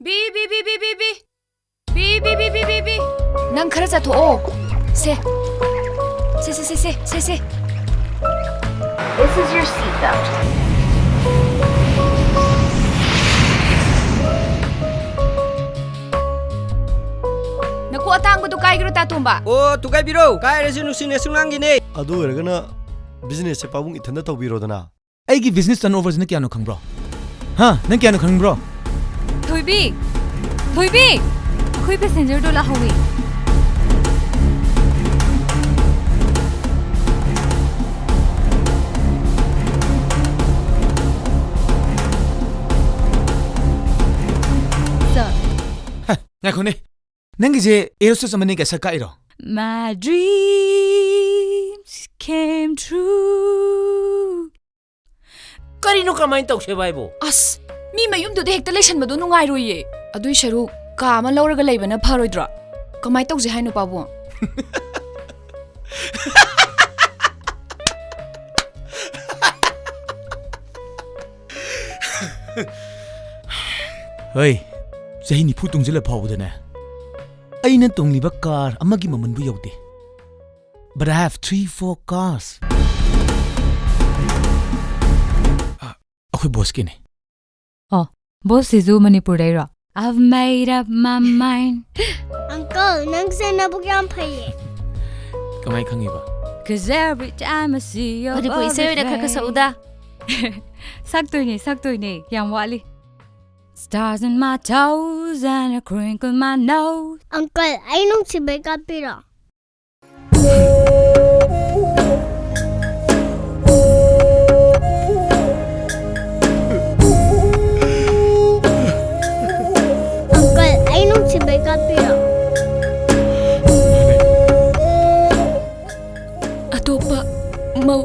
B B B B B B B B B B B B ꯅꯪ ꯈꯔ ꯆꯠꯊꯣꯛꯑꯣ ꯁꯦ ꯁꯦ ꯁꯦ ꯁꯦ ꯁꯦ ꯁꯦ ꯁꯦ This is your seatbelt. Naku atangbudu kaigiro Tatomba. Oh, tukai biro. Kai resu nusine sunangine. ꯑꯗꯨ ꯑꯣꯏꯔꯒꯅ ꯕꯤꯖꯤꯅꯦꯁꯁꯦ ꯄꯥꯕꯨꯡ ꯏꯊꯟꯗ ꯇꯧꯕꯤꯔꯣꯗꯅ ꯑꯩꯒꯤ business ꯇꯔꯟꯑꯣꯚꯔꯁꯤꯅ ꯀꯌꯥꯅꯣ ꯈꯪꯕ꯭ꯔꯣ? ꯅꯪ ꯀꯌꯥꯅꯣ ꯈꯪꯕ꯭ꯔꯣ? ꯊꯣꯏꯕꯤ ꯊꯣꯏꯕꯤ ꯑꯩꯈꯣꯏ ꯄꯦꯁꯦꯟꯖꯔꯗꯣ ꯂꯥꯛꯍꯧꯏ ꯉꯥꯏꯈꯣꯅꯦ ꯅꯪꯒꯤꯁꯦ ꯑꯦꯔꯣꯁꯇꯦꯁ ꯑꯃꯅꯤ ꯀꯩ ꯁꯔꯀꯥꯔꯏꯔꯣ? My dreams came true. Karino kamain tawse baibo? ꯑꯁ ꯃꯤ ꯃꯌꯨꯝꯗꯨꯗ ꯍꯦꯛꯇ ꯂꯩꯁꯟꯕꯗꯣ ꯅꯨꯡꯉꯥꯏꯔꯣꯏꯌꯦ ꯑꯗꯨꯏ ꯁꯔꯨꯛ ꯀꯥ ꯑꯃ ꯂꯧꯔꯒ ꯂꯩꯕꯅ ꯐꯔꯣꯏꯗ꯭ꯔꯣ ꯀꯃꯥꯏ ꯇꯧꯁꯦ ꯍꯥꯏꯅꯣ ꯄꯥꯕꯨꯡ ꯍꯣꯏ ꯆꯍꯤ 90 ꯇꯨꯡꯖꯤꯜꯂ ꯐꯥꯎꯕꯗꯅꯦ ꯑꯩꯅ ꯇꯣꯡꯂꯤꯕ ꯀꯥꯔ ꯑꯃꯒꯤ ꯃꯃꯟꯕꯨ ꯌꯧꯗꯦ but I have 3-4 cars ꯑꯩꯈꯣꯏ ꯕꯣꯁꯀꯤꯅꯦ ꯕꯣꯁꯁꯤꯁꯨ ꯃꯅꯤꯄꯨꯔꯗꯩꯔꯣ I've made up my mind Uncle, nang senabuk yam paye. ꯀꯃꯥꯏ ꯈꯪꯉꯤꯕ? Cause every time I see your Manipur isay oina khar khar sauda. saktoine yam wali Stars in my toes and a crinkle my nose Uncle, ay nung si Becca pira. Uncle, ay nung si Becca pira. Atopa mau